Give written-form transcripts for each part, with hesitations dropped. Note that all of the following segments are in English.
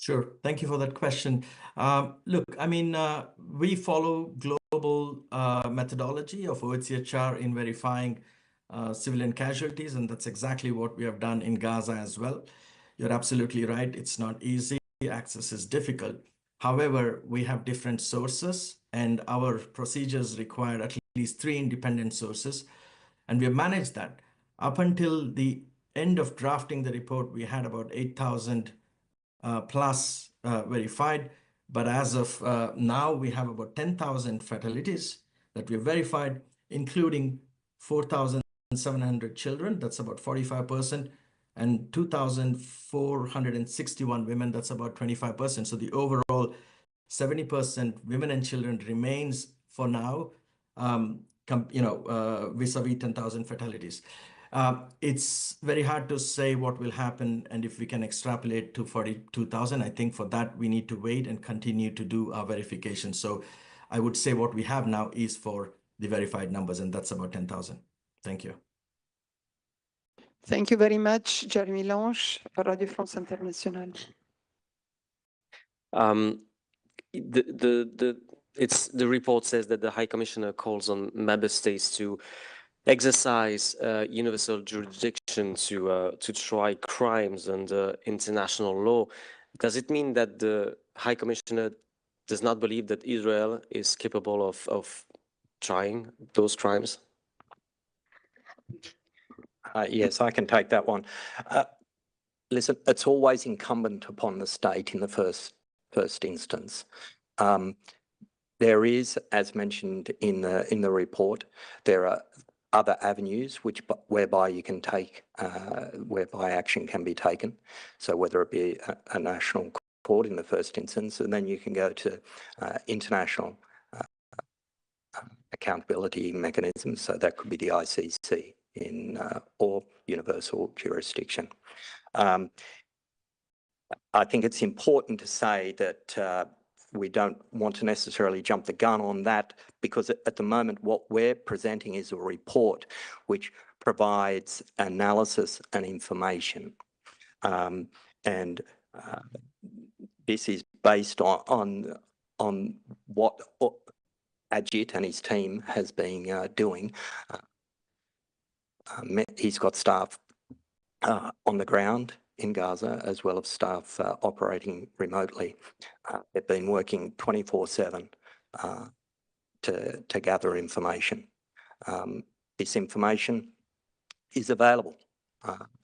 Sure. Thank you for that question. Look, I mean, we follow global methodology of OHCHR in verifying civilian casualties, and that's exactly what we have done in Gaza as well. You're absolutely right. It's not easy. Access is difficult. However, we have different sources, and our procedures require at least 3 independent sources, and we have managed that. Up until the end of drafting the report, we had about 8,000 plus verified. But as of now, we have about 10,000 fatalities that we have verified, including 4,700 children. That's about 45%. And 2,461 women. That's about 25%. So the overall 70% women and children remains for now, vis-a-vis 10,000 fatalities. It's very hard to say what will happen and if we can extrapolate to 42,000. I think for that, we need to wait and continue to do our verification. So I would say what we have now is for the verified numbers, and that's about 10,000. Thank you. Thank you very much, Jeremy Lange, Radio France Internationale. The report says that the High Commissioner calls on member states to exercise universal jurisdiction to try crimes under international law. Does it mean that the High Commissioner does not believe that Israel is capable of trying those crimes? Yes, I can take that one. Listen, it's always incumbent upon the state in the first instance. There is, as mentioned in the report, there are other avenues whereby you can take, whereby action can be taken. So whether it be a national court in the first instance, and then you can go to international accountability mechanisms. So that could be the ICC or universal jurisdiction. I think it's important to say that we don't want to necessarily jump the gun on that, because at the moment what we're presenting is a report which provides analysis and information. This is based on what Ajit and his team has been doing. He's got staff on the ground in Gaza, as well as staff operating remotely. They've been working 24/7 to gather information. This information is available.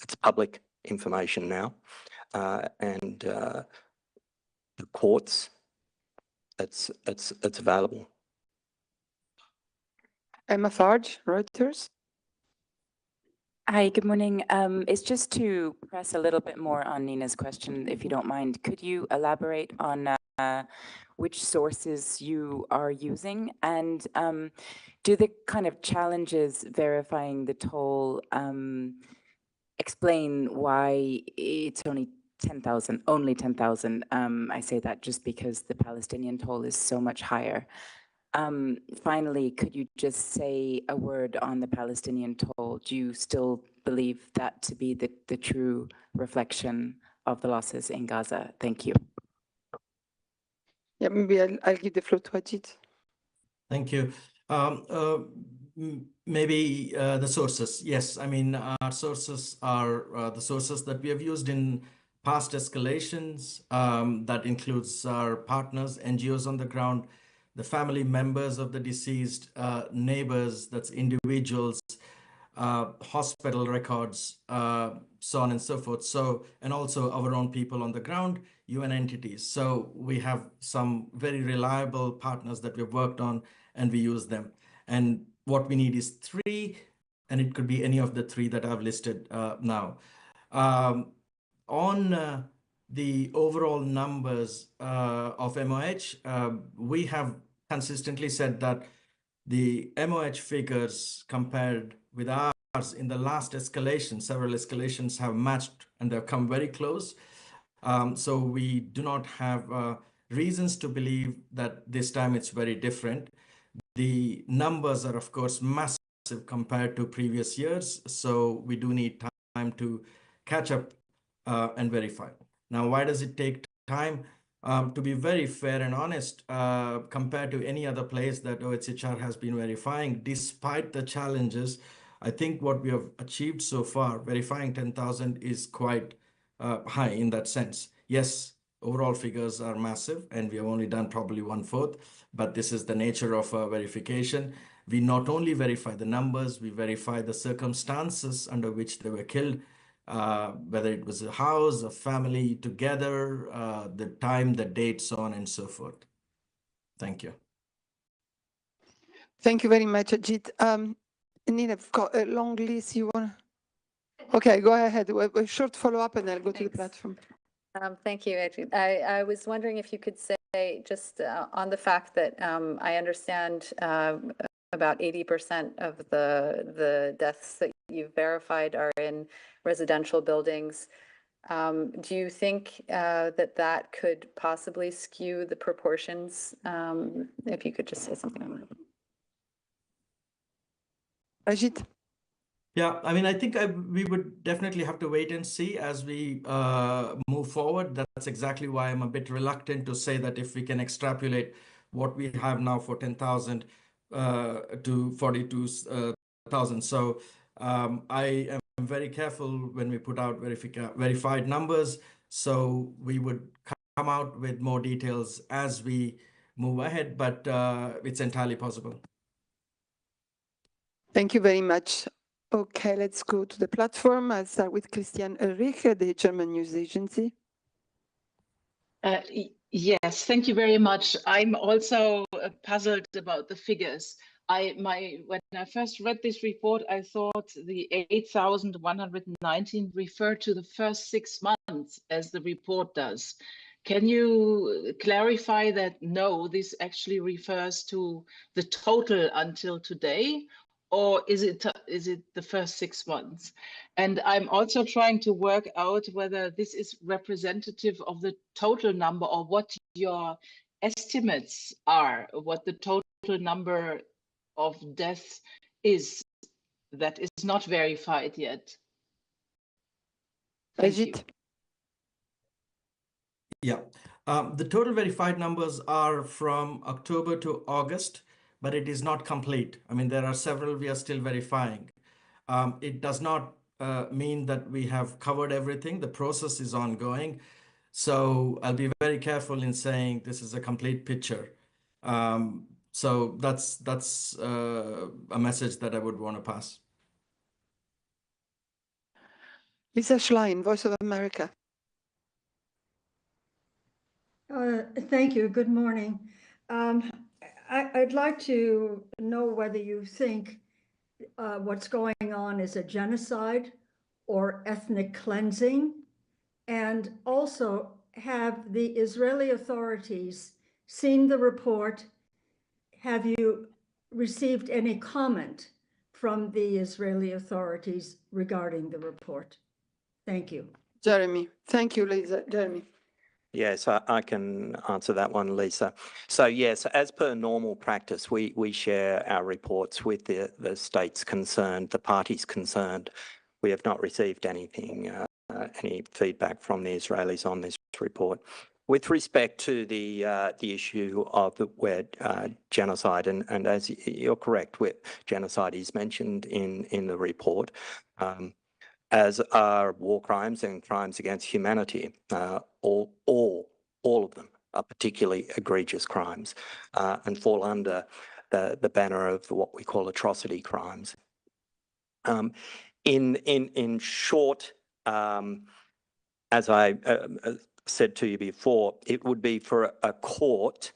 It's public information now, and the courts, it's available. Emma Farge, Reuters. Hi, good morning. It's just to press a little bit more on Nina's question, if you don't mind. Could you elaborate on which sources you are using, and do the kind of challenges verifying the toll explain why it's only 10,000, only 10,000? I say that just because the Palestinian toll is so much higher. Finally, could you just say a word on the Palestinian toll? Do you still believe that to be the true reflection of the losses in Gaza? Thank you. Yeah, maybe I'll give the floor to Ajit. Thank you. Maybe the sources. Yes, I mean, our sources are the sources that we have used in past escalations. That includes our partners, NGOs on the ground, the family members of the deceased, neighbors, that's individuals, hospital records, so on and so forth. So, and also our own people on the ground, UN entities. So we have some very reliable partners that we've worked on, and we use them. And what we need is 3, and it could be any of the 3 that I've listed now. On the overall numbers of MOH, we have consistently said that the MOH figures compared with ours in the last escalation, several escalations have matched and they've come very close. So we do not have reasons to believe that this time it's very different. The numbers are, of course, massive compared to previous years. So we do need time to catch up and verify. Now, why does it take time. To be very fair and honest, compared to any other place that OHCHR has been verifying, despite the challenges, I think what we have achieved so far, verifying 10,000 is quite high in that sense. Yes, overall figures are massive, and we have only done probably 1/4, but this is the nature of verification. We not only verify the numbers, we verify the circumstances under which they were killed, whether it was a house, a family together, the time, the date, so on and so forth. Thank you. Thank you very much, Ajit. Nina, I've got a long list. You want? Okay, go ahead. A short follow-up, and I'll go to the platform. Thank you, Ajit. I was wondering if you could say just on the fact that I understand about 80% of the deaths that you've verified are in residential buildings. Do you think that could possibly skew the proportions? If you could just say something on that. Ajit? Yeah, I mean, I think we would definitely have to wait and see as we move forward. That's exactly why I'm a bit reluctant to say that if we can extrapolate what we have now for 10,000 to 42,000. So I am very careful when we put out verified numbers. So we would come out with more details as we move ahead, but it's entirely possible. Thank you very much. Okay, let's go to the platform. I'll start with Christian Ulrich, the German news agency. Yes, thank you very much. I'm also puzzled about the figures. When I first read this report, I thought the 8,119 referred to the first 6 months, as the report does. Can you clarify that no, this actually refers to the total until today? Or is it the first 6 months? And I'm also trying to work out whether this is representative of the total number or what your estimates are, what the total number of deaths is that is not verified yet. Thank you. Yeah, the total verified numbers are from October to August, but it is not complete. I mean, there are several we are still verifying. It does not mean that we have covered everything. The process is ongoing. So I'll be very careful in saying this is a complete picture. So that's a message that I would want to pass. Lisa Schlein, Voice of America. Thank you. Good morning. I'd like to know whether you think what's going on is a genocide or ethnic cleansing, and also have the Israeli authorities seen the report? Have you received any comment from the Israeli authorities regarding the report? Thank you. Jeremy. Thank you, Lisa. Jeremy. Yes, I can answer that one, Lisa. So yes, as per normal practice, we share our reports with the states concerned, the parties concerned. We have not received anything, any feedback from the Israelis on this report. With respect to the issue of the word genocide, and as you're correct, genocide is mentioned in the report, as are war crimes and crimes against humanity. All of them are particularly egregious crimes and fall under the banner of what we call atrocity crimes. In short, as I said to you before, it would be for a court,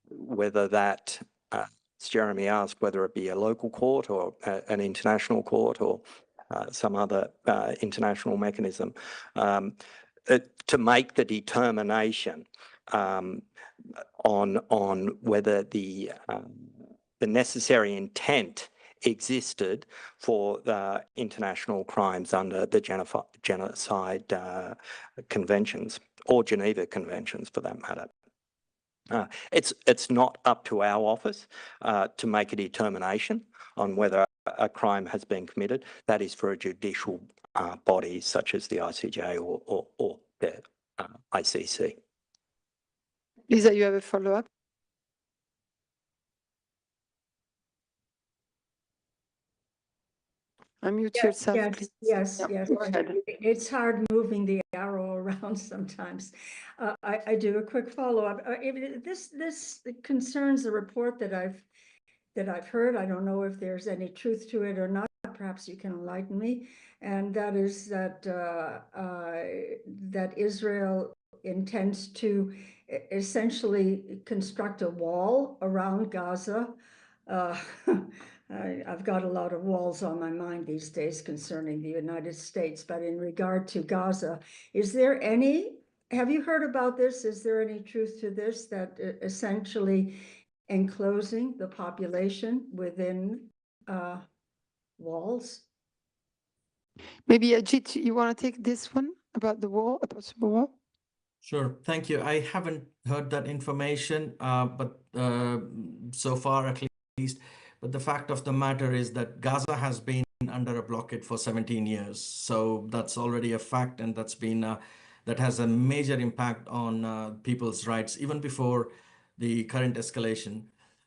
whether that, as Jeremy asked, whether it be a local court or an international court or some other international mechanism, to make the determination on whether the necessary intent existed for the international crimes under the genocide conventions or Geneva conventions, for that matter. It's not up to our office to make a determination on whether a crime has been committed. That is for a judicial body such as the ICJ or the ICC. Lisa, you have a follow-up? Unmute yourself, Yes, please. yes, Yeah, yes. go ahead. It's hard moving the arrow around sometimes. I do a quick follow-up. This concerns the report that I've heard. I don't know if there's any truth to it or not. Perhaps you can enlighten me. And that is that that Israel intends to essentially construct a wall around Gaza. I've got a lot of walls on my mind these days concerning the United States, but in regard to Gaza, have you heard about this? Is there any truth to this, that essentially enclosing the population within walls? Maybe Ajit, you want to take this one about the wall, a possible wall? Sure, thank you. I haven't heard that information, but so far at least. But the fact of the matter is that Gaza has been under a blockade for 17 years. So that's already a fact, and that has a major impact on people's rights, even before the current escalation.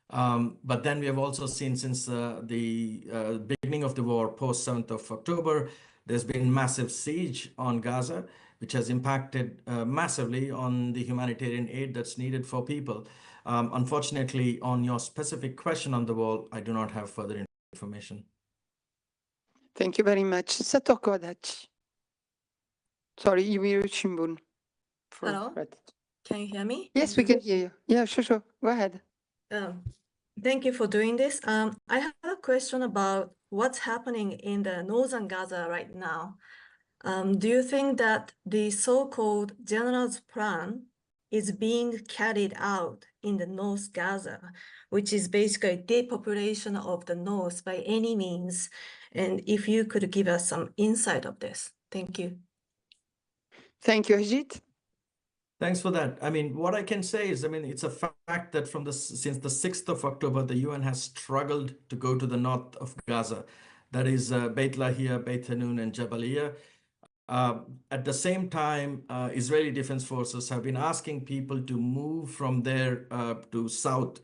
But then we have also seen since the beginning of the war, post 7th of October, there's been massive siege on Gaza, which has impacted massively on the humanitarian aid that's needed for people. Unfortunately, on your specific question on the wall, I do not have further information. Thank you very much. Sator Kodach. Sorry, Yumiru Chimbun. Hello? Can you hear me? Yes, we can hear you. Yeah, sure. Go ahead. Thank you for doing this. I have a question about what's happening in the northern Gaza right now. Do you think that the so-called general's plan is being carried out in the North Gaza, which is basically depopulation of the North by any means? And if you could give us some insight of this. Thank you. Thank you, Ajit. Thanks for that. I mean, what I can say is, I mean, it's a fact that since the 6th of October, the UN has struggled to go to the north of Gaza. That is Beit Lahia, Beit Hanun, and Jabalia. At the same time, Israeli Defense Forces have been asking people to move from there to south.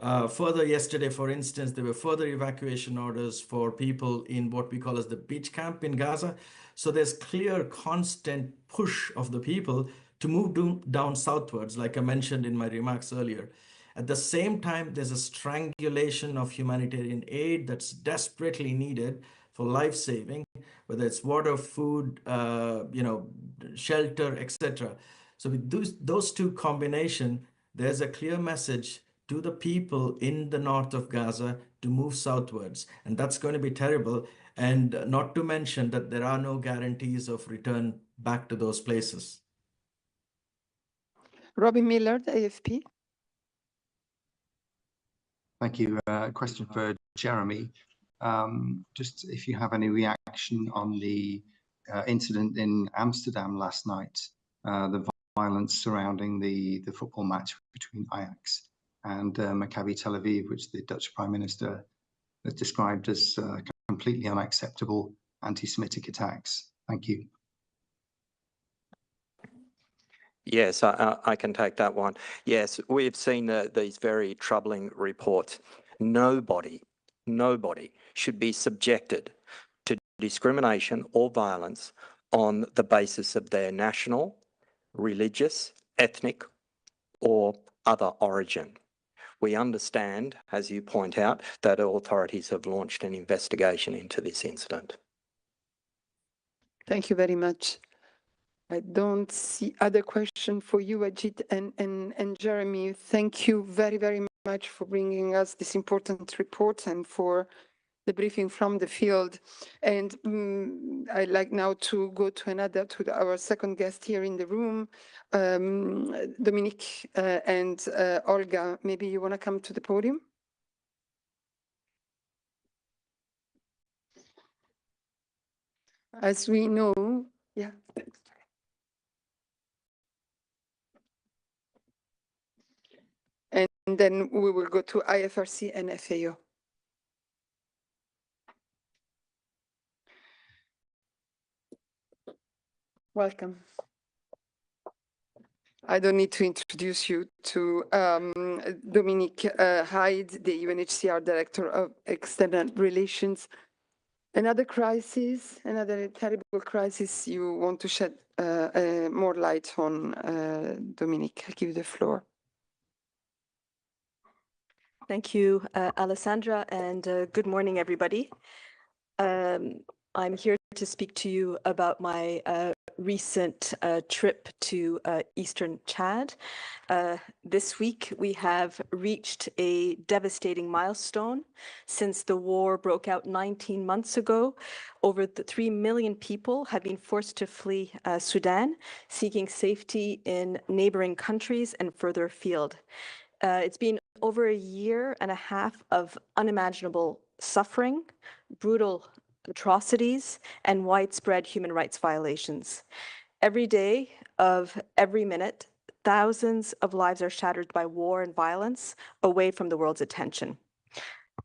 Further, yesterday, for instance, there were further evacuation orders for people in what we call as the beach camp in Gaza. So there's clear, constant push of the people to move down southwards, like I mentioned in my remarks earlier. At the same time, there's a strangulation of humanitarian aid that's desperately needed for life saving, whether it's water, food, shelter, etc. So with those two combination, there's a clear message to the people in the north of Gaza to move southwards. And that's going to be terrible. And not to mention that there are no guarantees of return back to those places. Robin Millard, AFP. Thank you. Question for Jeremy. Just if you have any reaction on the incident in Amsterdam last night, the violence surrounding the football match between Ajax and Maccabi Tel Aviv, which the Dutch Prime Minister has described as completely unacceptable anti-Semitic attacks. Thank you. Yes, I can take that one. Yes, we've seen these very troubling reports. Nobody should be subjected to discrimination or violence on the basis of their national, religious, ethnic, or other origin. We understand, as you point out, that authorities have launched an investigation into this incident. Thank you very much. I don't see other question for you, Ajit and Jeremy. Thank you very, very much for bringing us this important report and for the briefing from the field. And I'd like now to go to our second guest here in the room, Dominique and Olga. Maybe you want to come to the podium? As we know, yeah. And then we will go to IFRC and FAO. Welcome. I don't need to introduce you to Dominique Hyde, the UNHCR Director of External Relations. Another crisis, another terrible crisis you want to shed more light on, Dominique. I give you the floor. Thank you, Alessandra, and good morning, everybody. I'm here to speak to you about my recent trip to Eastern Chad. This week, we have reached a devastating milestone. Since the war broke out 19 months ago, over 3 million people have been forced to flee Sudan, seeking safety in neighboring countries and further afield. It's been over a year and a half of unimaginable suffering, brutal atrocities, and widespread human rights violations. Every day of every minute, thousands of lives are shattered by war and violence away from the world's attention.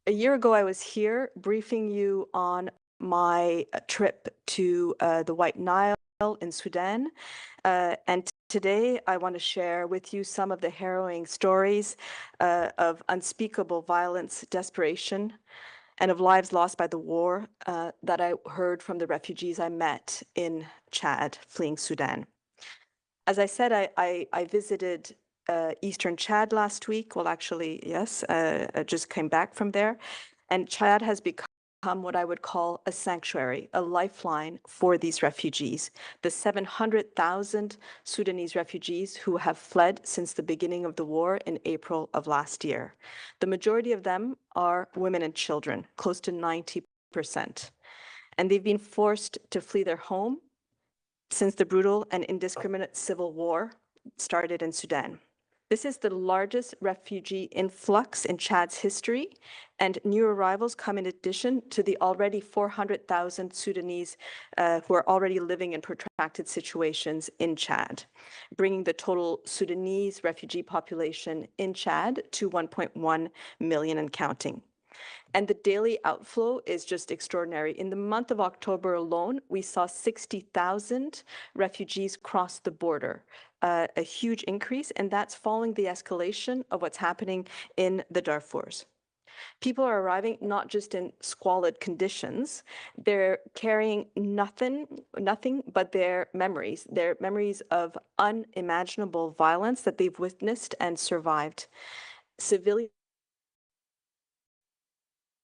A year ago, I was here briefing you on my trip to the White Nile in Sudan, and today, I want to share with you some of the harrowing stories of unspeakable violence, desperation, and of lives lost by the war that I heard from the refugees I met in Chad, fleeing Sudan. As I said, I visited Eastern Chad last week. Well, actually, yes, I just came back from there. And Chad has become what I would call a sanctuary, a lifeline for these refugees, the 700,000 Sudanese refugees who have fled since the beginning of the war in April of last year. The majority of them are women and children, close to 90%. And they've been forced to flee their home since the brutal and indiscriminate civil war started in Sudan. This is the largest refugee influx in Chad's history, and new arrivals come in addition to the already 400,000 Sudanese who are already living in protracted situations in Chad, bringing the total Sudanese refugee population in Chad to 1.1 million and counting. And the daily outflow is just extraordinary. In the month of October alone, we saw 60,000 refugees cross the border, a huge increase, and that's following the escalation of what's happening in the Darfurs. People are arriving not just in squalid conditions, they're carrying nothing but their memories of unimaginable violence that they've witnessed and survived. Civilians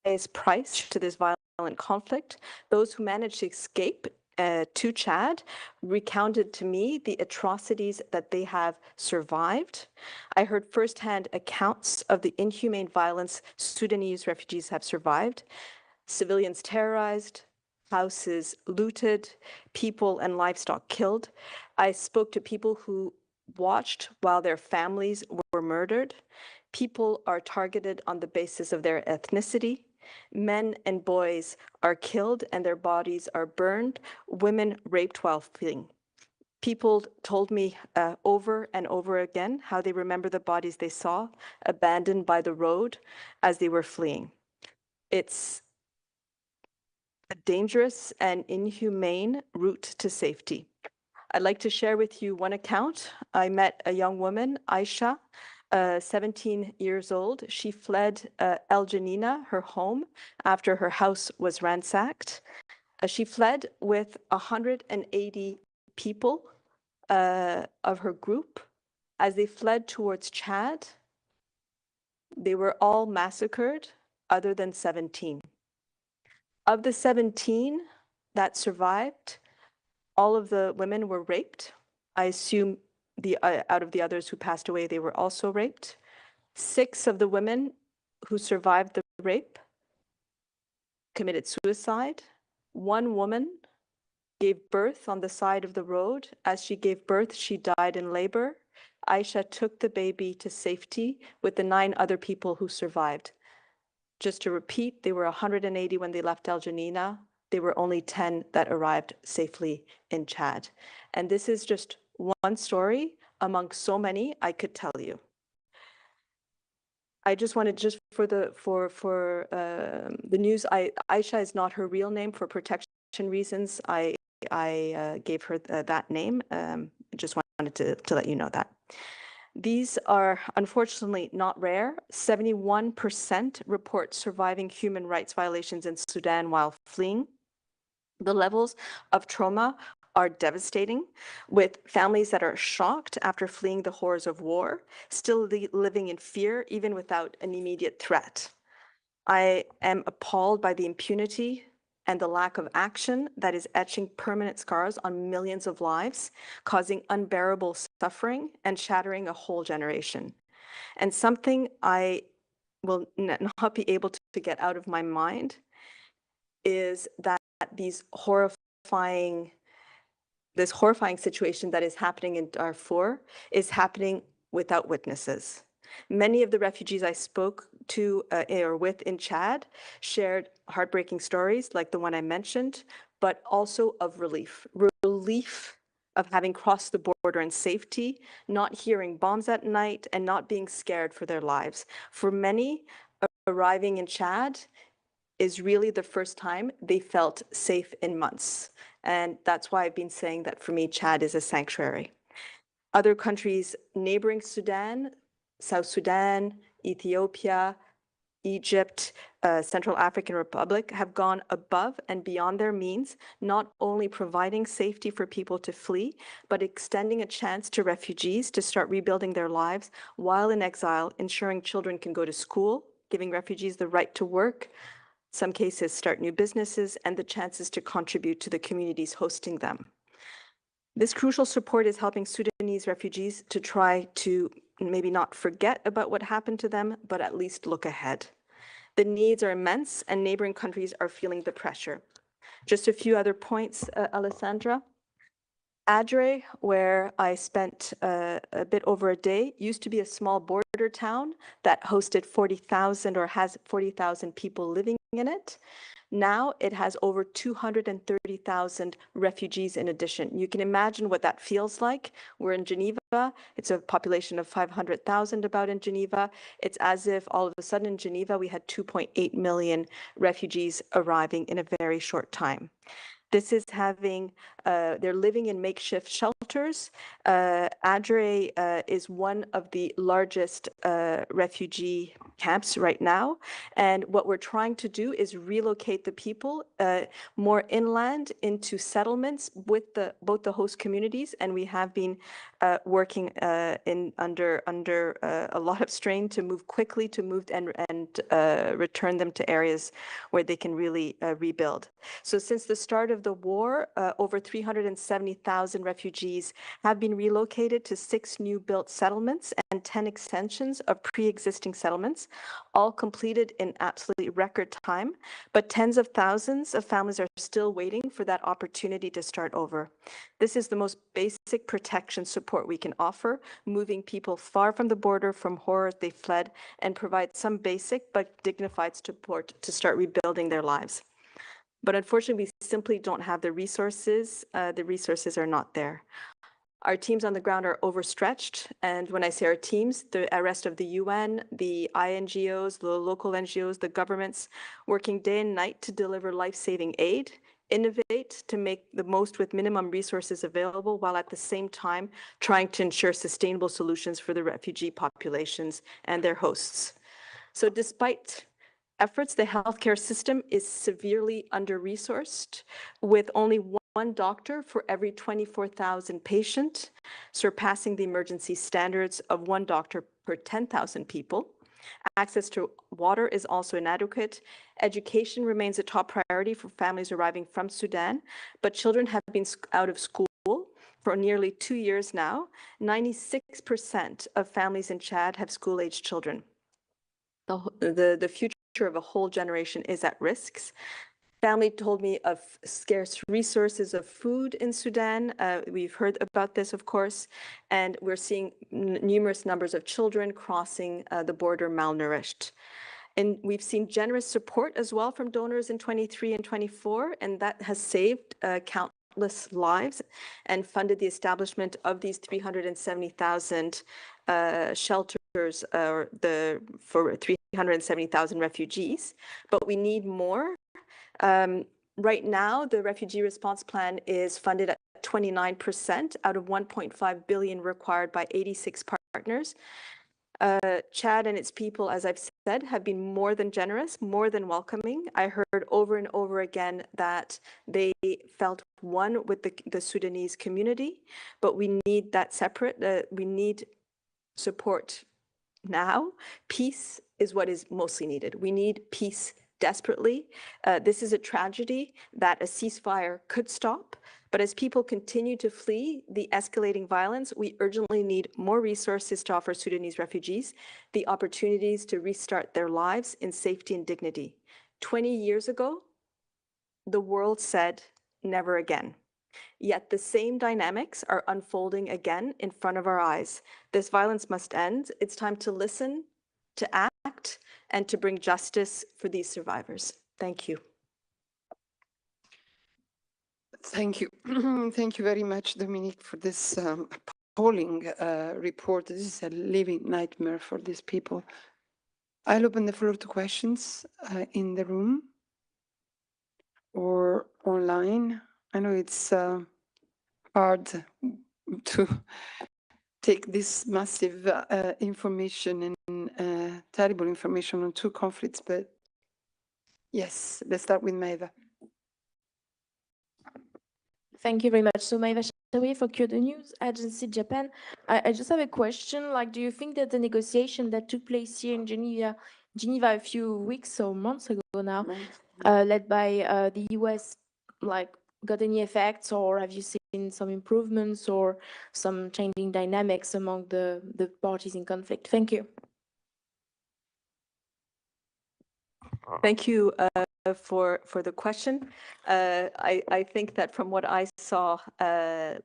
is price to this violent conflict. Those who managed to escape to Chad recounted to me the atrocities that they have survived. I heard firsthand accounts of the inhumane violence Sudanese refugees have survived. Civilians terrorized, houses looted, people and livestock killed. I spoke to people who watched while their families were murdered. People are targeted on the basis of their ethnicity. Men and boys are killed and their bodies are burned, women raped while fleeing. People told me over and over again how they remember the bodies they saw abandoned by the road as they were fleeing. It's a dangerous and inhumane route to safety. I'd like to share with you one account. I met a young woman, Aisha, 17 years old. She fled El Janina, her home, after her house was ransacked. She fled with 180 people of her group. As they fled towards Chad, they were all massacred, other than 17. Of the 17 that survived, all of the women were raped. I assume out of the others who passed away, they were also raped. 6 of the women who survived the rape committed suicide. 1 woman gave birth on the side of the road. As she gave birth, she died in labor. Aisha took the baby to safety with the 9 other people who survived. Just to repeat, they were 180 when they left El Janina. There were only 10 that arrived safely in Chad. And this is just one story among so many I could tell you. I just wanted, just for the news, Aisha is not her real name for protection reasons. I gave her that name. Just wanted to let you know that. These are unfortunately not rare. 71% report surviving human rights violations in Sudan while fleeing. The levels of trauma are devastating, with families that are shocked after fleeing the horrors of war, still living in fear even without an immediate threat. I am appalled by the impunity and the lack of action that is etching permanent scars on millions of lives, causing unbearable suffering and shattering a whole generation. And something I will not be able to get out of my mind is that this horrifying situation that is happening in Darfur is happening without witnesses. Many of the refugees I spoke to or with in Chad shared heartbreaking stories like the one I mentioned, but also of relief of having crossed the border in safety, not hearing bombs at night, and not being scared for their lives. For many, arriving in Chad is really the first time they felt safe in months. And that's why I've been saying that for me, Chad is a sanctuary. Other countries neighboring Sudan, South Sudan, Ethiopia, Egypt, Central African Republic have gone above and beyond their means, not only providing safety for people to flee, but extending a chance to refugees to start rebuilding their lives while in exile, ensuring children can go to school, giving refugees the right to work, some cases start new businesses, and the chances to contribute to the communities hosting them. This crucial support is helping Sudanese refugees to try to maybe not forget about what happened to them, but at least look ahead. The needs are immense, and neighboring countries are feeling the pressure. Just a few other points, Alessandra. Adre, where I spent a bit over a day, used to be a small border town that hosted 40,000 or has 40,000 people living in it. Now it has over 230,000 refugees in addition. You can imagine what that feels like. We're in Geneva. It's a population of 500,000 about in Geneva. It's as if all of a sudden in Geneva we had 2.8 million refugees arriving in a very short time. This is having, they're living in makeshift shelters. Adre is one of the largest refugee camps right now. And what we're trying to do is relocate the people more inland into settlements with both the host communities. And we have been working under a lot of strain to move quickly and return them to areas where they can really rebuild. So since the start of the war, over 370,000 refugees have been relocated to 6 new built settlements and 10 extensions of pre-existing settlements, all completed in absolutely record time. But tens of thousands of families are still waiting for that opportunity to start over. This is the most basic protection support we can offer, moving people far from the border, from horrors they fled, and provide some basic but dignified support to start rebuilding their lives. But unfortunately, we simply don't have the resources. The resources are not there. Our teams on the ground are overstretched. And when I say our teams, the rest of the UN, the INGOs, the local NGOs, the governments, working day and night to deliver life-saving aid, innovate to make the most with minimum resources available, while at the same time trying to ensure sustainable solutions for the refugee populations and their hosts. So despite efforts, the healthcare system is severely under-resourced, with only one doctor for every 24,000 patients, surpassing the emergency standards of 1 doctor per 10,000 people. Access to water is also inadequate. Education remains a top priority for families arriving from Sudan, but children have been out of school for nearly 2 years now. 96% of families in Chad have school-aged children. The future of a whole generation is at risk. Family told me of scarce resources of food in Sudan. We've heard about this, of course, and we're seeing numerous numbers of children crossing the border malnourished. And we've seen generous support as well from donors in 23 and 24, and that has saved countless lives and funded the establishment of these 370,000 shelters for 370,000 refugees. But we need more. Right now, the refugee response plan is funded at 29% out of 1.5 billion required by 86 partners. Chad and its people, as I've said, have been more than generous, more than welcoming. I heard over and over again that they felt one with the Sudanese community, but we need that separate, we need support now. Peace is what is mostly needed. We need peace desperately. This is a tragedy that a ceasefire could stop. But as people continue to flee the escalating violence, we urgently need more resources to offer Sudanese refugees the opportunities to restart their lives in safety and dignity. 20 years ago, the world said, never again. Yet the same dynamics are unfolding again in front of our eyes. This violence must end. It's time to listen, to act, and to bring justice for these survivors. Thank you. Thank you. Thank you very much, Dominique, for this appalling report. This is a living nightmare for these people. I'll open the floor to questions in the room or online. I know it's hard to take this massive information and terrible information on two conflicts, but yes, let's start with Maeva. Thank you very much. So Maeva Shawi for Kyodo News Agency Japan. I just have a question. Like, do you think that the negotiation that took place here in Geneva a few weeks or months ago now, led by the US, like, got any effects, or have you seen some improvements or some changing dynamics among the parties in conflict? Thank you. Thank you for the question. I think that from what I saw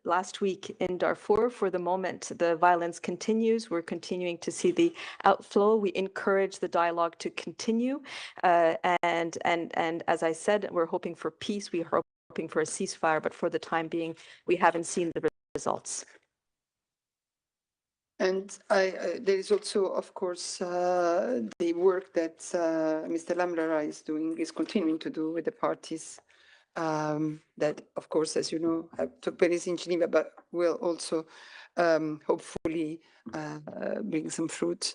last week in Darfur, for the moment, the violence continues. We're continuing to see the outflow. We encourage the dialogue to continue. And as I said, we're hoping for peace. We are hoping for a ceasefire, but for the time being, we haven't seen the results. And there is also, of course, the work that Mr. Lamrara is continuing to do with the parties that, of course, as you know, took place in Geneva, but will also hopefully bring some fruit.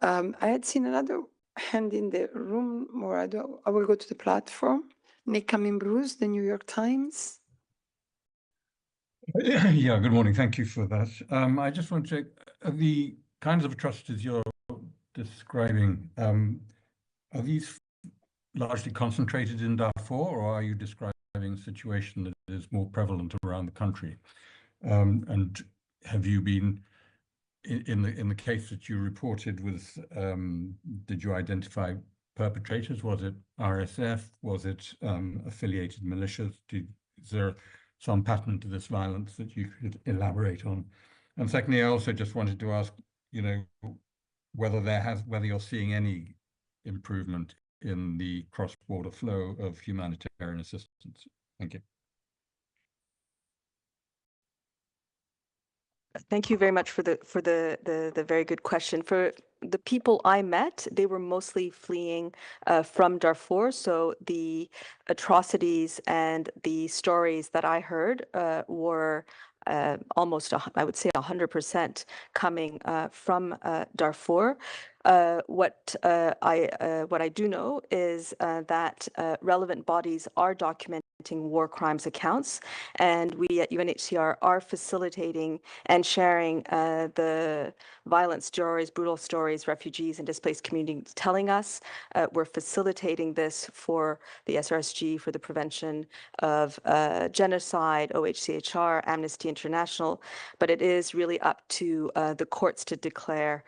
I had seen another hand in the room, or I will go to the platform. Nick Cumming-Bruce, the New York Times. Yeah, good morning. Thank you for that. I just want to check, the kinds of atrocities you're describing, are these largely concentrated in Darfur, or are you describing a situation that is more prevalent around the country? And have you been, in the case that you reported with, did you identify perpetrators? Was it RSF? Was it affiliated militias? Is there some pattern to this violence that you could elaborate on? And secondly, I also just wanted to ask, you know, whether you're seeing any improvement in the cross-border flow of humanitarian assistance. Thank you. Thank you very much for the very good question. For the people I met, they were mostly fleeing from Darfur. So the atrocities and the stories that I heard were almost, I would say, 100% coming from Darfur. What I do know is that relevant bodies are documenting war crimes accounts, and we at UNHCR are facilitating and sharing the violent stories, brutal stories, refugees and displaced communities telling us. We're facilitating this for the SRSG, for the prevention of genocide, OHCHR, Amnesty International, but it is really up to the courts to declare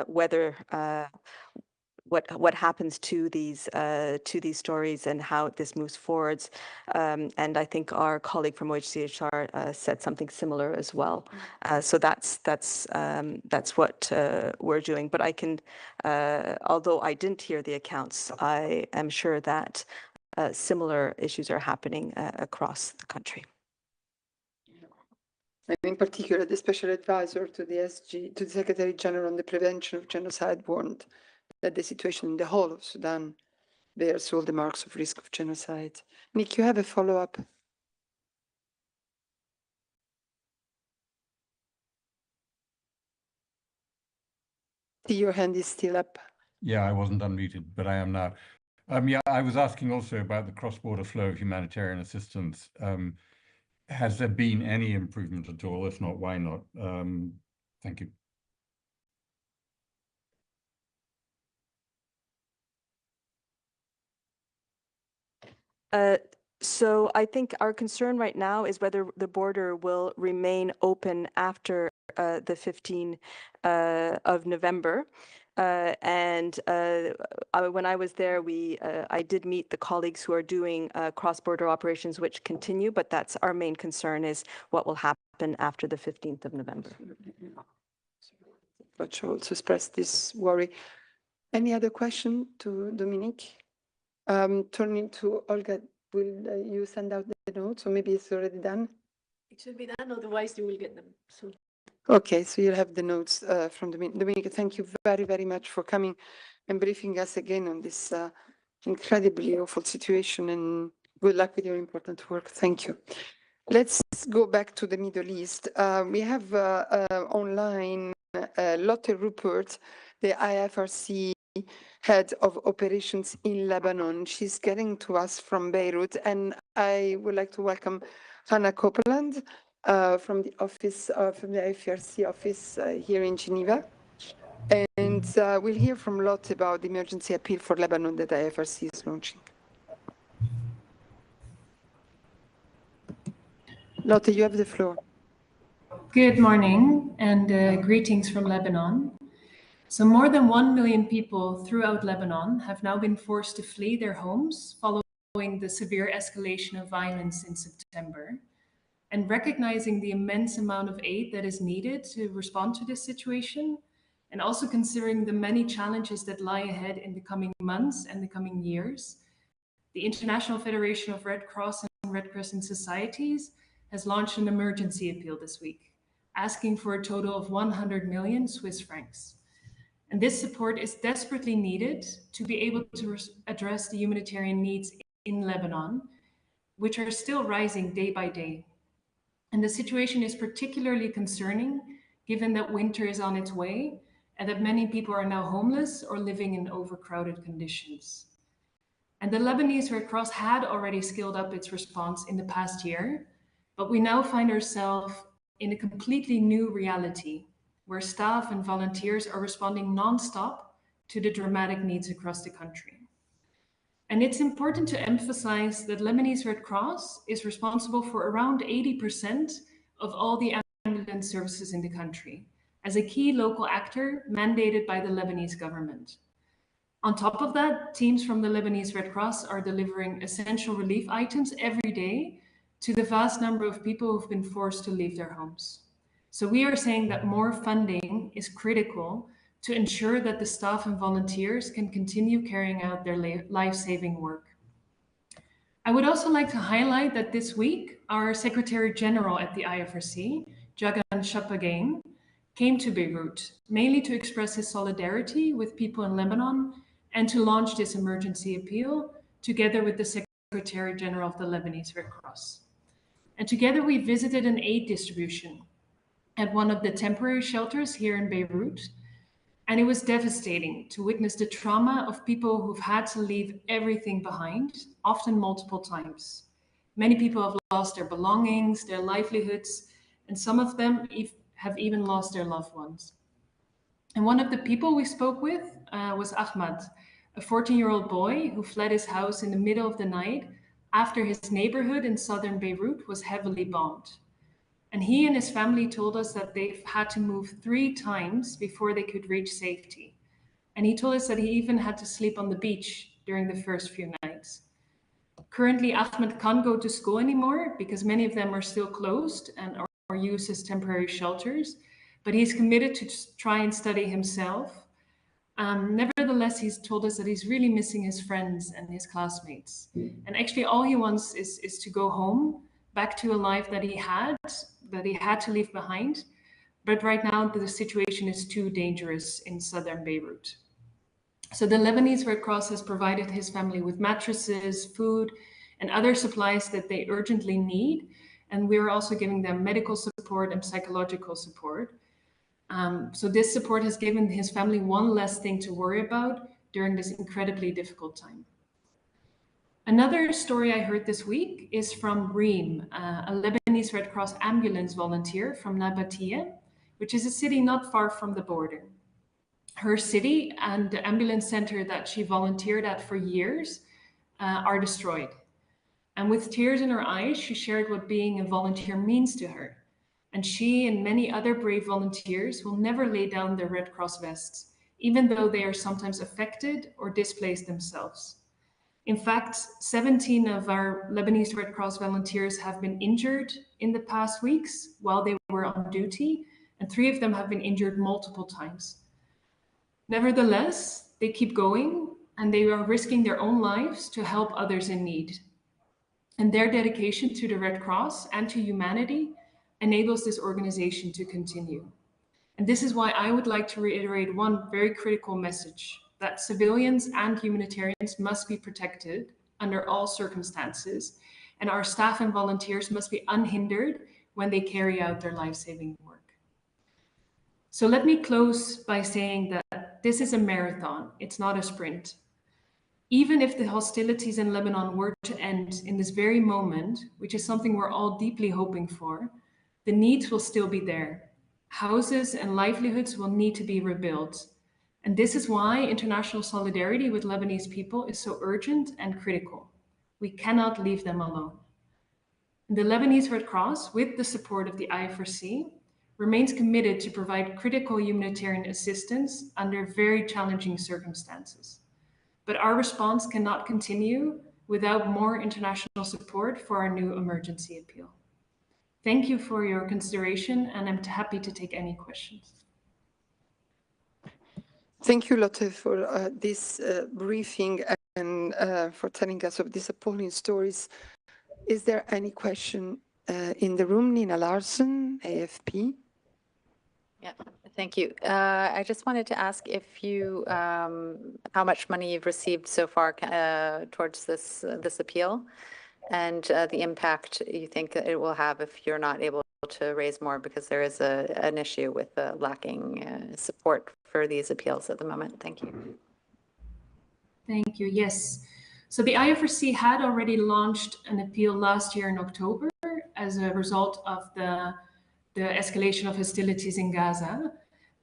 whether what happens to these stories and how this moves forwards. And I think our colleague from OHCHR said something similar as well. So that's what we're doing. But I can, although I didn't hear the accounts, I am sure that similar issues are happening across the country. And in particular, the special advisor to the to the Secretary General on the Prevention of Genocide warned that the situation in the whole of Sudan bears all the marks of risk of genocide. Nick, you have a follow-up? See, your hand is still up. Yeah, I wasn't unmuted, but I am now. Yeah, I was asking also about the cross-border flow of humanitarian assistance. Has there been any improvement at all? If not, why not? Thank you. So I think our concern right now is whether the border will remain open after the 15th of November. When I was there, I did meet the colleagues who are doing cross-border operations, which continue, but that's our main concern is what will happen after the 15th of November. But you also express this worry. Any other question to Dominique? Turning to Olga, will you send out the notes, or maybe it's already done? It should be done, otherwise you will get them soon. Okay, so you'll have the notes from Dominique. Thank you very, very much for coming and briefing us again on this incredibly awful situation, and good luck with your important work. Thank you. Let's go back to the Middle East. We have online Lotte Rupert, the IFRC head of operations in Lebanon. She's getting to us from Beirut, and I would like to welcome Hannah Copeland from the office from the IFRC office here in Geneva. And we'll hear from Lotte about the emergency appeal for Lebanon that IFRC is launching. Lotte, you have the floor. Good morning and greetings from Lebanon. So more than 1 million people throughout Lebanon have now been forced to flee their homes following the severe escalation of violence in September. And recognizing the immense amount of aid that is needed to respond to this situation, and also considering the many challenges that lie ahead in the coming months and the coming years, the International Federation of Red Cross and Red Crescent Societies has launched an emergency appeal this week, asking for a total of 100 million Swiss francs. And this support is desperately needed to be able to address the humanitarian needs in Lebanon, which are still rising day by day. And the situation is particularly concerning given that winter is on its way and that many people are now homeless or living in overcrowded conditions. And the Lebanese Red Cross had already scaled up its response in the past year, but we now find ourselves in a completely new reality where staff and volunteers are responding non-stop to the dramatic needs across the country. And it's important to emphasize that Lebanese Red Cross is responsible for around 80% of all the ambulance services in the country, as a key local actor mandated by the Lebanese government. On top of that, teams from the Lebanese Red Cross are delivering essential relief items every day to the vast number of people who've been forced to leave their homes. So we are saying that more funding is critical to ensure that the staff and volunteers can continue carrying out their life-saving work. I would also like to highlight that this week, our Secretary General at the IFRC, Jagan Shapagain, came to Beirut, mainly to express his solidarity with people in Lebanon and to launch this emergency appeal together with the Secretary General of the Lebanese Red Cross. And together we visited an aid distribution at one of the temporary shelters here in Beirut. And it was devastating to witness the trauma of people who've had to leave everything behind, often multiple times. Many people have lost their belongings, their livelihoods, and some of them have even lost their loved ones. And one of the people we spoke with was Ahmad, a 14-year-old boy who fled his house in the middle of the night after his neighborhood in southern Beirut was heavily bombed. And he and his family told us that they've had to move 3 times before they could reach safety. And he told us that he even had to sleep on the beach during the first few nights. Currently, Ahmed can't go to school anymore because many of them are still closed and are used as temporary shelters, but he's committed to try and study himself. Nevertheless, he's told us that he's really missing his friends and his classmates. And actually all he wants is to go home, back to a life that he had to leave behind. But right now the situation is too dangerous in southern Beirut. So the Lebanese Red Cross has provided his family with mattresses, food, and other supplies that they urgently need. And we're also giving them medical support and psychological support. So this support has given his family one less thing to worry about during this incredibly difficult time. Another story I heard this week is from Reem, a Lebanese Red Cross ambulance volunteer from Nabatea, which is a city not far from the border. Her city and the ambulance center that she volunteered at for years are destroyed. And with tears in her eyes, she shared what being a volunteer means to her. And she and many other brave volunteers will never lay down their Red Cross vests, even though they are sometimes affected or displaced themselves. In fact, 17 of our Lebanese Red Cross volunteers have been injured in the past weeks while they were on duty, and 3 of them have been injured multiple times. Nevertheless, they keep going and they are risking their own lives to help others in need. And their dedication to the Red Cross and to humanity enables this organization to continue. And this is why I would like to reiterate one very critical message, that civilians and humanitarians must be protected under all circumstances, and our staff and volunteers must be unhindered when they carry out their life-saving work. So let me close by saying that this is a marathon, it's not a sprint. Even if the hostilities in Lebanon were to end in this very moment, which is something we're all deeply hoping for, the needs will still be there. Houses and livelihoods will need to be rebuilt. And this is why international solidarity with Lebanese people is so urgent and critical. We cannot leave them alone. The Lebanese Red Cross, with the support of the IFRC, remains committed to provide critical humanitarian assistance under very challenging circumstances. But our response cannot continue without more international support for our new emergency appeal. Thank you for your consideration, and I'm happy to take any questions. Thank you, Lotte, for this briefing and for telling us of these appalling stories. Is there any question in the room? Nina Larsen, AFP. Yeah, thank you. I just wanted to ask if you, how much money you've received so far towards this appeal, and the impact you think it will have if you're not able to raise more, because there is an issue with lacking support for these appeals at the moment. Thank you. Thank you. Yes. So the IFRC had already launched an appeal last year in October as a result of the escalation of hostilities in Gaza.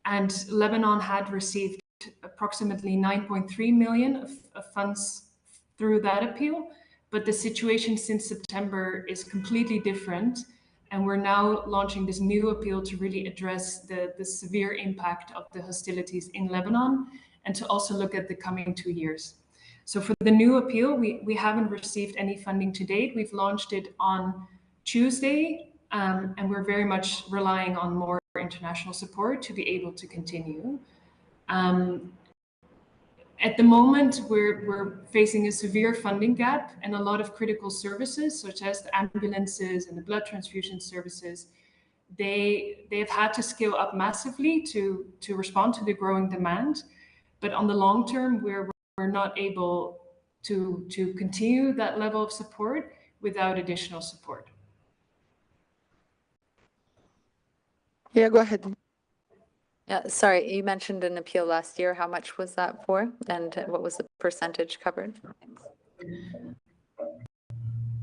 And Lebanon had received approximately 9.3 million of funds through that appeal. But the situation since September is completely different. And we're now launching this new appeal to really address the severe impact of the hostilities in Lebanon, and to also look at the coming 2 years. So for the new appeal, we haven't received any funding to date. We've launched it on Tuesday, and we're very much relying on more international support to be able to continue. At the moment, we're facing a severe funding gap, and a lot of critical services, such as the ambulances and the blood transfusion services, they've had to scale up massively to respond to the growing demand. But on the long term, we're not able to continue that level of support without additional support. Yeah, go ahead. Yeah, sorry, you mentioned an appeal last year. How much was that for? And what was the percentage covered? Thanks.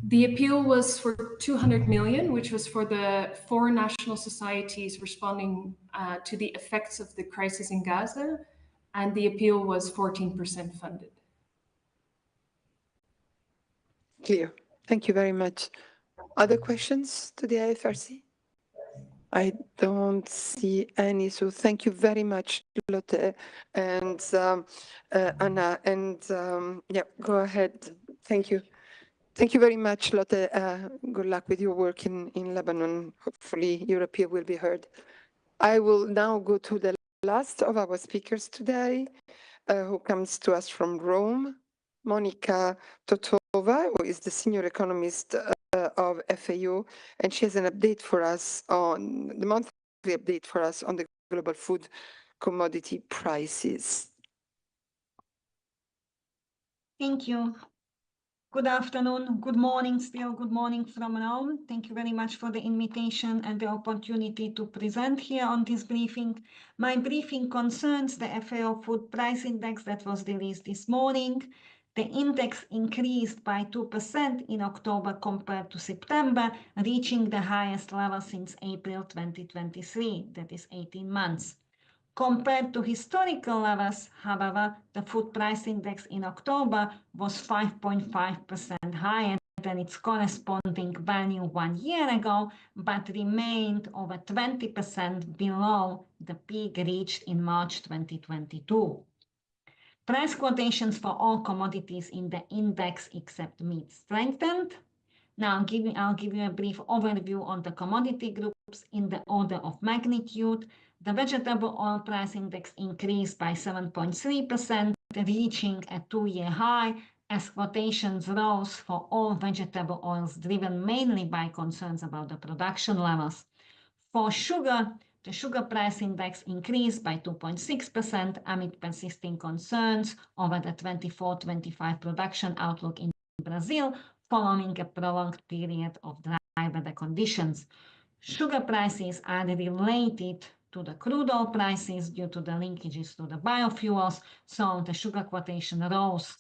The appeal was for 200 million, which was for the 4 national societies responding to the effects of the crisis in Gaza, and the appeal was 14% funded. Clear. Thank you very much. Other questions to the IFRC? I don't see any, so thank you very much, Lotte and Anna. And yeah, go ahead. Thank you. Thank you very much, Lotte. Good luck with your work in Lebanon. Hopefully, your appeal will be heard. I will now go to the last of our speakers today, who comes to us from Rome, Monica Totova, who is the senior economist of FAO, and she has an update for us on the monthly update for us on the global food commodity prices. Thank you. Good afternoon, good morning, still good morning from Rome. Thank you very much for the invitation and the opportunity to present here on this briefing. My briefing concerns the FAO Food Price Index that was released this morning. The index increased by 2% in October compared to September, reaching the highest level since April 2023, that is 18 months. Compared to historical levels, however, the food price index in October was 5.5% higher than its corresponding value 1 year ago, but remained over 20% below the peak reached in March 2022. Price quotations for all commodities in the index except meat strengthened. Now I'll give you a brief overview on the commodity groups in the order of magnitude. The vegetable oil price index increased by 7.3%, reaching a 2-year high as quotations rose for all vegetable oils, driven mainly by concerns about the production levels. For sugar, the sugar price index increased by 2.6% amid persisting concerns over the 24-25 production outlook in Brazil, following a prolonged period of dry weather conditions. Sugar prices are related to the crude oil prices due to the linkages to the biofuels, so the sugar quotation rose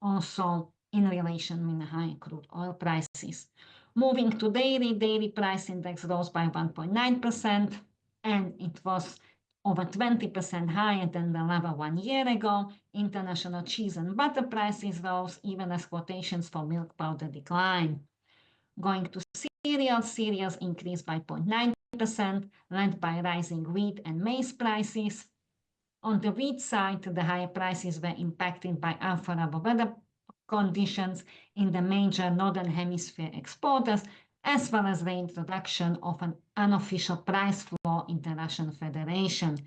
also in relation with the high crude oil prices. Moving to dairy price index rose by 1.9%, and it was over 20% higher than the level 1 year ago. International cheese and butter prices rose, even as quotations for milk powder declined. Going to cereals increased by 0.9%, led by rising wheat and maize prices. On the wheat side, the higher prices were impacted by unfavorable weather conditions in the major Northern Hemisphere exporters, as well as the introduction of an unofficial price floor in the Russian Federation,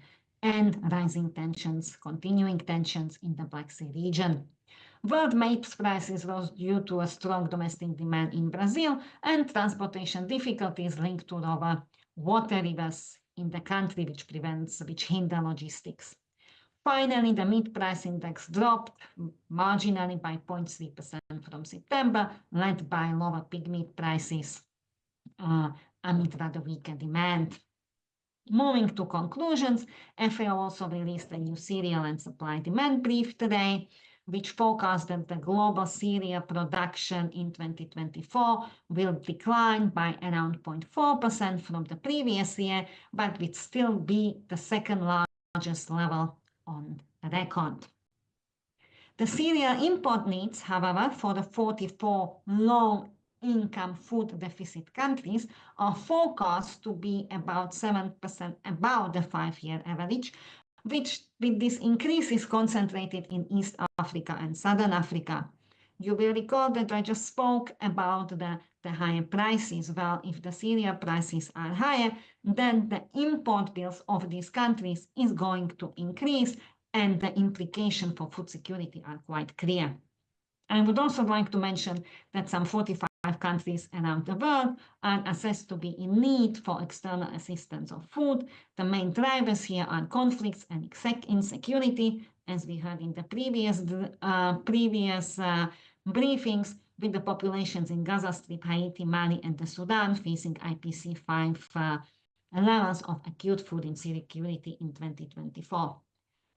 and rising tensions, continuing tensions in the Black Sea region. World maize prices rose due to a strong domestic demand in Brazil and transportation difficulties linked to lower water rivers in the country, which hinder logistics. Finally, the meat price index dropped marginally by 0.3% from September, led by lower pig meat prices amid rather weaker demand. Moving to conclusions, FAO also released a new cereal and supply demand brief today, which forecasts that the global cereal production in 2024 will decline by around 0.4% from the previous year, but will still be the second largest level on record. The cereal import needs, however, for the 44 low-income food deficit countries are forecast to be about 7% above the 5-year average, which with this increase is concentrated in East Africa and Southern Africa. You will recall that I just spoke about the higher prices. Well, if the cereal prices are higher, then the import bills of these countries is going to increase, and the implications for food security are quite clear. I would also like to mention that some 45 countries around the world are assessed to be in need for external assistance of food. The main drivers here are conflicts and insecurity, as we heard in the previous briefings, with the populations in Gaza Strip, Haiti, Mali, and the Sudan facing IPC 5 levels of acute food insecurity in 2024.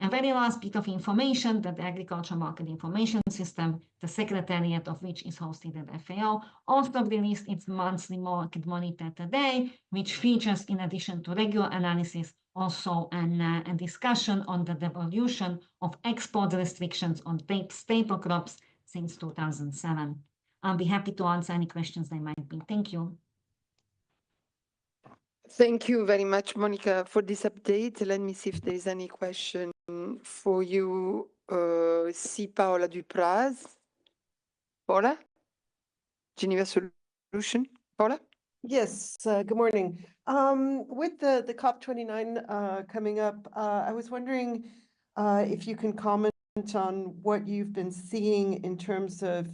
A very last bit of information that the Agriculture Market Information System, the secretariat of which is hosted at FAO, also released its monthly market monitor today, which features, in addition to regular analysis, also a discussion on the devolution of export restrictions on staple crops since 2007. I'll be happy to answer any questions there might be. Thank you. Thank you very much, Monica, for this update. Let me see if there is any question for you. See Paola Dupraz. Paola? Geneva Solution. Paola? Yes, good morning. With the COP29 coming up, I was wondering if you can comment on what you've been seeing in terms of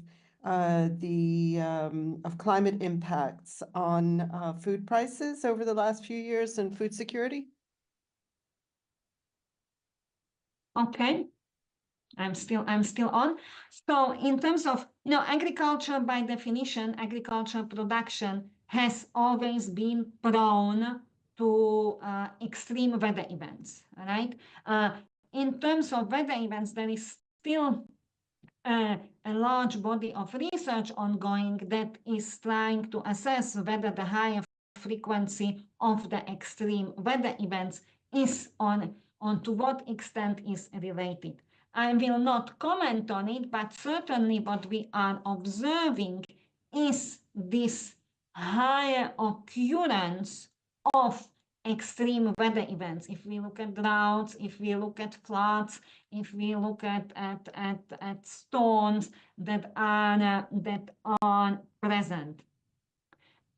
climate impacts on food prices over the last few years and food security. Okay. I'm still on. So in terms of, agriculture by definition, agricultural production has always been prone to extreme weather events, right? In terms of weather events, there is still a large body of research ongoing that is trying to assess whether the higher frequency of the extreme weather events is on to what extent is related. I will not comment on it, but certainly what we are observing is this higher occurrence of extreme weather events. If we look at droughts, if we look at floods, if we look at storms that are present.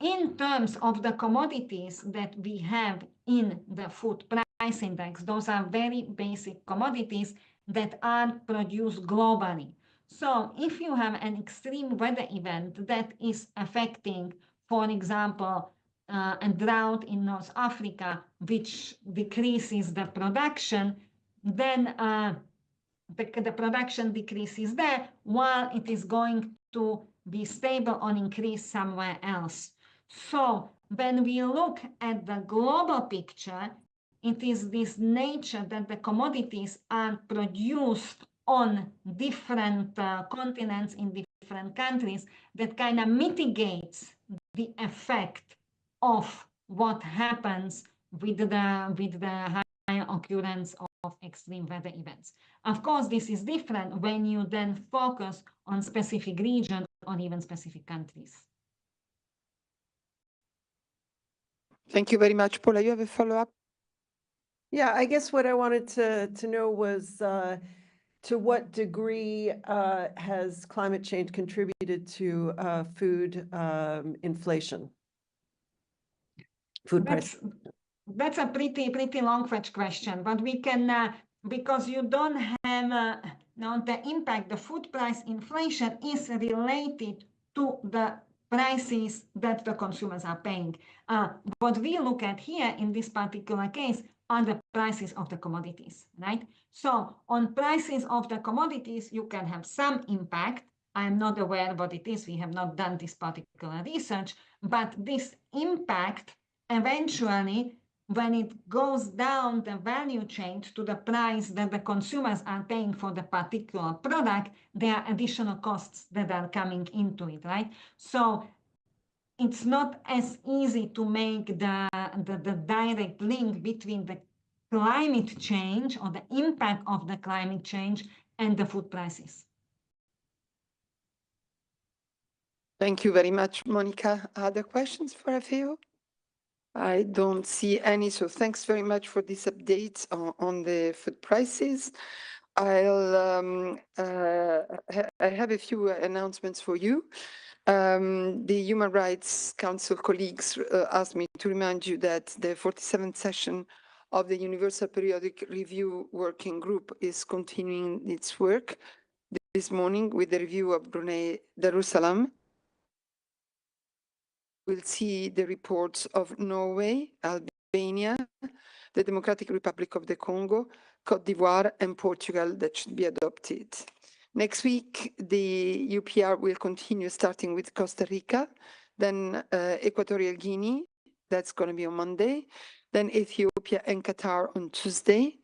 In terms of the commodities that we have in the food price index, those are very basic commodities that are produced globally. So if you have an extreme weather event that is affecting, for example, a drought in North Africa, which decreases the production, then the production decreases there, while it is going to be stable or increase somewhere else. So when we look at the global picture, it is this nature that the commodities are produced on different continents in different countries that kind of mitigates the effect of what happens with the higher occurrence of extreme weather events. Of course, this is different when you then focus on specific region or even specific countries. Thank you very much. Paula, you have a follow-up? Yeah, I guess what I wanted to know was to what degree has climate change contributed to food inflation? Food price. That's a pretty long-fetched question, but we can, because you don't have the impact, the food price inflation is related to the prices that the consumers are paying. What we look at here in this particular case are the prices of the commodities, right? So on prices of the commodities, you can have some impact. I'm not aware what it is. We have not done this particular research, but this impact eventually, when it goes down the value chain to the price that the consumers are paying for the particular product, there are additional costs that are coming into it, right? So it's not as easy to make the direct link between the climate change or the impact of the climate change and the food prices. Thank you very much, Monica. Other questions for FAO? I don't see any, so thanks very much for this update on the food prices. I have a few announcements for you. The Human Rights Council colleagues asked me to remind you that the 47th session of the Universal Periodic Review Working Group is continuing its work this morning with the review of Brunei Darussalam. We'll see the reports of Norway, Albania, the Democratic Republic of the Congo, Cote d'Ivoire, and Portugal that should be adopted. Next week, the UPR will continue starting with Costa Rica, then Equatorial Guinea, that's going to be on Monday, then Ethiopia and Qatar on Tuesday,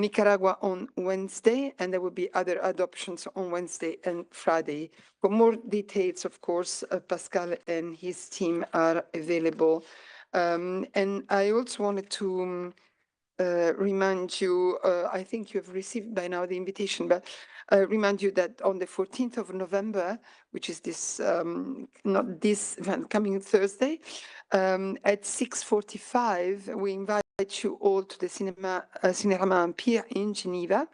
Nicaragua on Wednesday, and there will be other adoptions on Wednesday and Friday. For more details, of course, Pascal and his team are available. And I also wanted to remind you, I think you have received by now the invitation, but remind you that on the 14th of November, which is this, not this event, coming Thursday, at 6:45, we invite you all to the Cinéma Empire in Geneva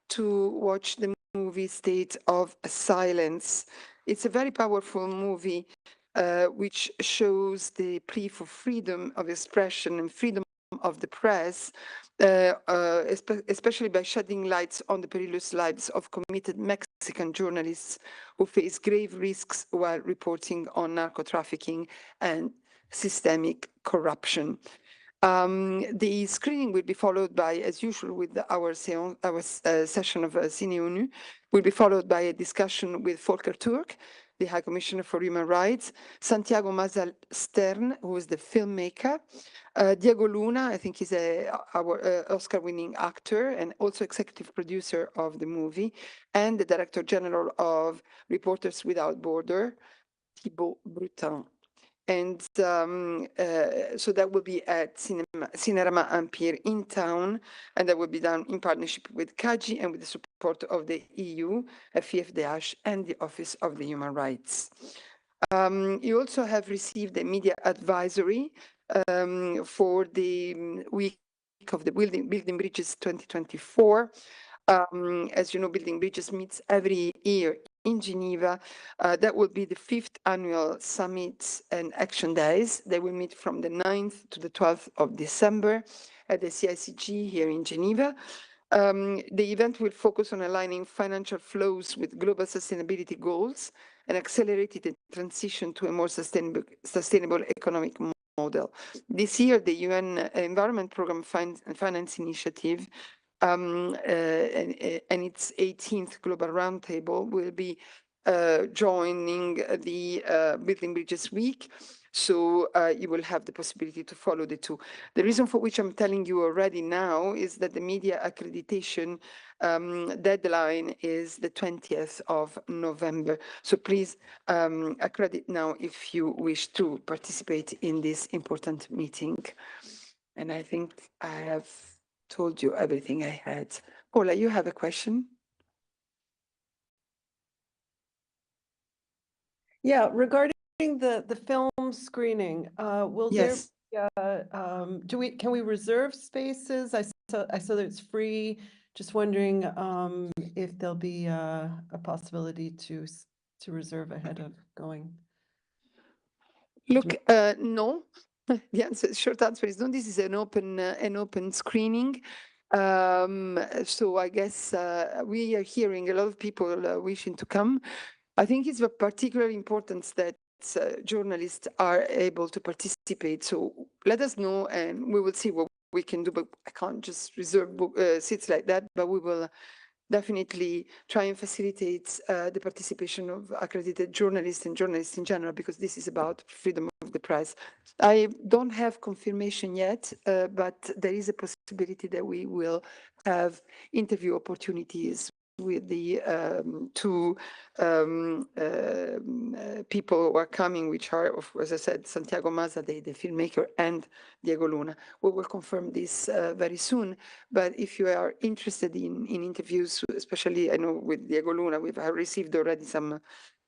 to watch the movie State of Silence. It's a very powerful movie which shows the plea for freedom of expression and freedom of the press, especially by shedding lights on the perilous lives of committed Mexican journalists who face grave risks while reporting on narco trafficking and systemic corruption. The screening will be followed by, as usual, with our session of Cine ONU, will be followed by a discussion with Volker Turk, the High Commissioner for Human Rights, Santiago Mazal Stern, who is the filmmaker, Diego Luna, I think he's our Oscar-winning actor and also executive producer of the movie, and the Director General of Reporters Without Border, Thibaut Brutin. And so that will be at Cinerama Ampere in town, and that will be done in partnership with CAGI and with the support of the EU, FIFDH, and the Office of the Human Rights. You also have received a media advisory for the week of the Building Bridges 2024. As you know, Building Bridges meets every year in Geneva. That will be the 5th annual summit and action days. They will meet from the 9th to the 12th of December at the CICG here in Geneva. The event will focus on aligning financial flows with global sustainability goals and accelerating the transition to a more sustainable economic model. This year, the UN Environment Programme Finance Initiative and its 18th Global Roundtable will be joining the Building Bridges Week. So you will have the possibility to follow the two. The reason for which I'm telling you already now is that the media accreditation deadline is the 20th of November. So please accredit now if you wish to participate in this important meeting. And I think I have told you everything I had. Ola, you have a question? Yeah, regarding the film screening, will Yes. there can we reserve spaces? I saw that it's free. Just wondering if there'll be a possibility to reserve ahead of going. Look, no. The short answer is no. This is an open screening. So I guess we are hearing a lot of people wishing to come. I think it's of particular importance that journalists are able to participate. So let us know and we will see what we can do, but I can't just reserve seats like that, but we will definitely try and facilitate the participation of accredited journalists and journalists in general, because this is about freedom of the press. I don't have confirmation yet, but there is a possibility that we will have interview opportunities with the two people who are coming, which are, as I said, Santiago Maza, the filmmaker, and Diego Luna. We will confirm this very soon. But if you are interested in interviews, especially I know with Diego Luna, we've received already some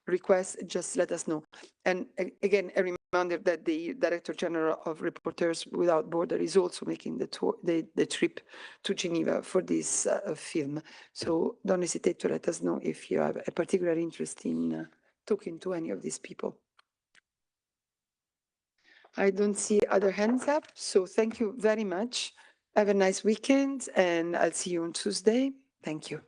requests, just let us know. And again, a reminder that the Director General of Reporters Without Border is also making the tour, the trip to Geneva for this film. So don't hesitate to let us know if you have a particular interest in talking to any of these people. I don't see other hands up, so thank you very much. Have a nice weekend, and I'll see you on Tuesday. Thank you.